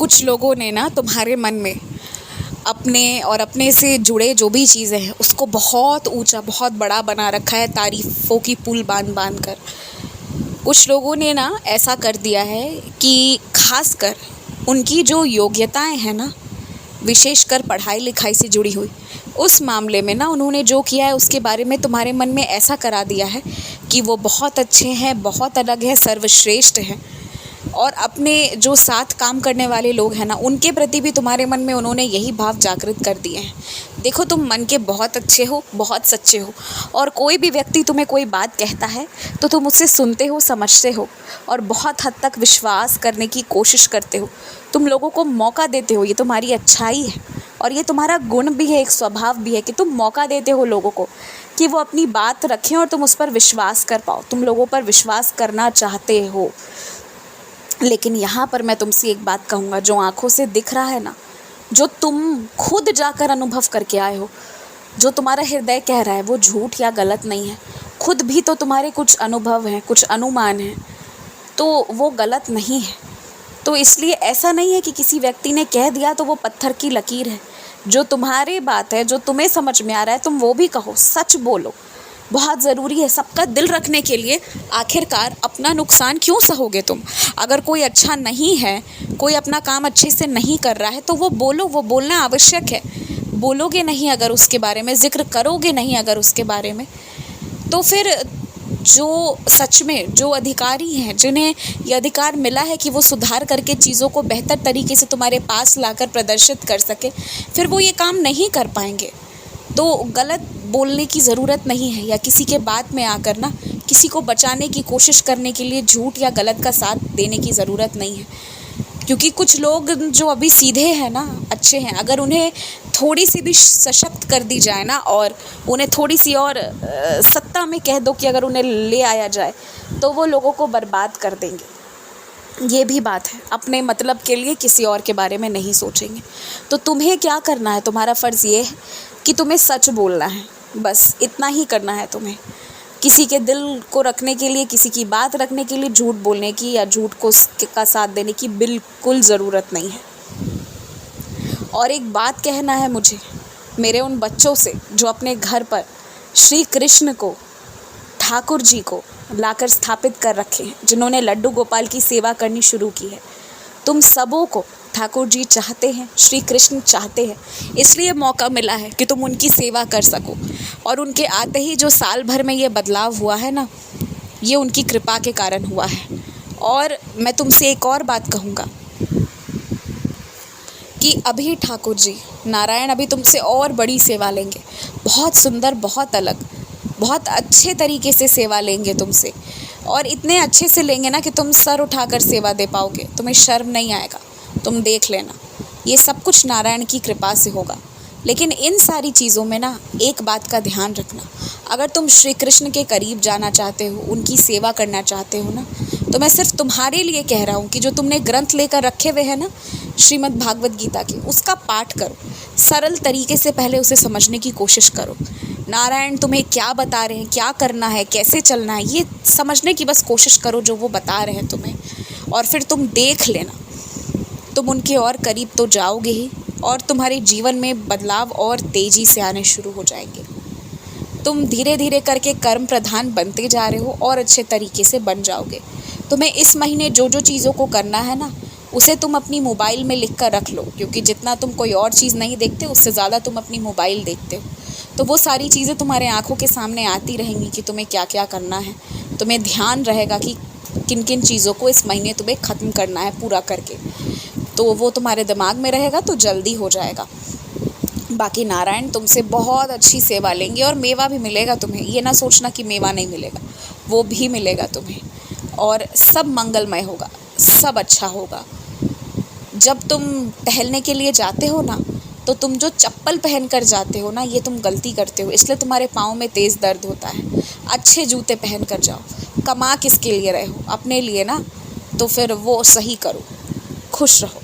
कुछ लोगों ने ना तुम्हारे मन में अपने और अपने से जुड़े जो भी चीज़ें हैं उसको बहुत ऊंचा बहुत बड़ा बना रखा है, तारीफ़ों की पुल बांध बांध कर। कुछ लोगों ने ना ऐसा कर दिया है कि खासकर उनकी जो योग्यताएं हैं ना, विशेषकर पढ़ाई लिखाई से जुड़ी हुई, उस मामले में ना उन्होंने जो किया है उसके बारे में तुम्हारे मन में ऐसा करा दिया है कि वो बहुत अच्छे हैं, बहुत अलग हैं, सर्वश्रेष्ठ हैं। और अपने जो साथ काम करने वाले लोग हैं ना, उनके प्रति भी तुम्हारे मन में उन्होंने यही भाव जागृत कर दिए हैं। देखो, तुम मन के बहुत अच्छे हो, बहुत सच्चे हो, और कोई भी व्यक्ति तुम्हें कोई बात कहता है तो तुम उसे सुनते हो, समझते हो और बहुत हद तक विश्वास करने की कोशिश करते हो। तुम लोगों को मौका देते हो, ये तुम्हारी अच्छाई है और ये तुम्हारा गुण भी है, एक स्वभाव भी है कि तुम मौका देते हो लोगों को कि वो अपनी बात रखें और तुम उस पर विश्वास कर पाओ। तुम लोगों पर विश्वास करना चाहते हो। लेकिन यहाँ पर मैं तुमसे एक बात कहूँगा, जो आँखों से दिख रहा है ना, जो तुम खुद जाकर अनुभव करके आए हो, जो तुम्हारा हृदय कह रहा है, वो झूठ या गलत नहीं है। खुद भी तो तुम्हारे कुछ अनुभव हैं, कुछ अनुमान हैं, तो वो गलत नहीं है। तो इसलिए ऐसा नहीं है कि किसी व्यक्ति ने कह दिया तो वो पत्थर की लकीर है। जो तुम्हारी बात है, जो तुम्हें समझ में आ रहा है, तुम वो भी कहो, सच बोलो। बहुत ज़रूरी है सबका दिल रखने के लिए। आखिरकार अपना नुकसान क्यों सहोगे तुम? अगर कोई अच्छा नहीं है, कोई अपना काम अच्छे से नहीं कर रहा है, तो वो बोलो, वो बोलना आवश्यक है। बोलोगे नहीं अगर उसके बारे में, जिक्र करोगे नहीं अगर उसके बारे में, तो फिर जो सच में जो अधिकारी हैं, जिन्हें ये अधिकार मिला है कि वो सुधार करके चीज़ों को बेहतर तरीके से तुम्हारे पास लाकर प्रदर्शित कर सके, फिर वो ये काम नहीं कर पाएंगे। तो गलत बोलने की ज़रूरत नहीं है, या किसी के बात में आकर ना किसी को बचाने की कोशिश करने के लिए झूठ या गलत का साथ देने की ज़रूरत नहीं है। क्योंकि कुछ लोग जो अभी सीधे हैं ना, अच्छे हैं, अगर उन्हें थोड़ी सी भी सशक्त कर दी जाए ना, और उन्हें थोड़ी सी और सत्ता में कह दो कि अगर उन्हें ले आया जाए, तो वो लोगों को बर्बाद कर देंगे। ये भी बात है, अपने मतलब के लिए किसी और के बारे में नहीं सोचेंगे। तो तुम्हें क्या करना है? तुम्हारा फ़र्ज़ ये है कि तुम्हें सच बोलना है, बस इतना ही करना है तुम्हें। किसी के दिल को रखने के लिए, किसी की बात रखने के लिए झूठ बोलने की या झूठ को का साथ देने की बिल्कुल ज़रूरत नहीं है। और एक बात कहना है मुझे मेरे उन बच्चों से जो अपने घर पर श्री कृष्ण को, ठाकुर जी को लाकर स्थापित कर रखे हैं, जिन्होंने लड्डू गोपाल की सेवा करनी शुरू की है। तुम सबों को ठाकुर जी चाहते हैं, श्री कृष्ण चाहते हैं, इसलिए मौका मिला है कि तुम उनकी सेवा कर सको। और उनके आते ही जो साल भर में ये बदलाव हुआ है ना, ये उनकी कृपा के कारण हुआ है। और मैं तुमसे एक और बात कहूँगा कि अभी ठाकुर जी नारायण अभी तुमसे और बड़ी सेवा लेंगे, बहुत सुंदर, बहुत अलग, बहुत अच्छे तरीके से सेवा लेंगे तुमसे। और इतने अच्छे से लेंगे ना कि तुम सर उठाकर सेवा दे पाओगे, तुम्हें शर्म नहीं आएगा। तुम देख लेना, ये सब कुछ नारायण की कृपा से होगा। लेकिन इन सारी चीज़ों में ना एक बात का ध्यान रखना, अगर तुम श्री कृष्ण के करीब जाना चाहते हो, उनकी सेवा करना चाहते हो ना, तो मैं सिर्फ तुम्हारे लिए कह रहा हूँ कि जो तुमने ग्रंथ लेकर रखे हुए हैं ना, श्रीमद् भागवत गीता की, उसका पाठ करो। सरल तरीके से पहले उसे समझने की कोशिश करो। नारायण तुम्हें क्या बता रहे हैं, क्या करना है, कैसे चलना है, ये समझने की बस कोशिश करो जो वो बता रहे हैं तुम्हें। और फिर तुम देख लेना, तुम उनके और करीब तो जाओगे ही, और तुम्हारे जीवन में बदलाव और तेज़ी से आने शुरू हो जाएंगे। तुम धीरे धीरे करके कर्म प्रधान बनते जा रहे हो और अच्छे तरीके से बन जाओगे। तुम्हें इस महीने जो जो चीज़ों को करना है ना, उसे तुम अपनी मोबाइल में लिख कर रख लो, क्योंकि जितना तुम कोई और चीज़ नहीं देखते, उससे ज़्यादा तुम अपनी मोबाइल देखते हो। तो वो सारी चीज़ें तुम्हारे आँखों के सामने आती रहेंगी कि तुम्हें क्या क्या करना है। तुम्हें ध्यान रहेगा कि किन किन चीज़ों को इस महीने तुम्हें ख़त्म करना है, पूरा करके। तो वो तुम्हारे दिमाग में रहेगा तो जल्दी हो जाएगा। बाकी नारायण तुमसे बहुत अच्छी सेवा लेंगे और मेवा भी मिलेगा तुम्हें। ये ना सोचना कि मेवा नहीं मिलेगा, वो भी मिलेगा तुम्हें। और सब मंगलमय होगा, सब अच्छा होगा। जब तुम टहलने के लिए जाते हो ना, तो तुम जो चप्पल पहन कर जाते हो ना, ये तुम गलती करते हो, इसलिए तुम्हारे पाँव में तेज़ दर्द होता है। अच्छे जूते पहन कर जाओ। कमा किसके लिए रहे हो? अपने लिए ना। तो फिर वो सही करो। खुश रहो।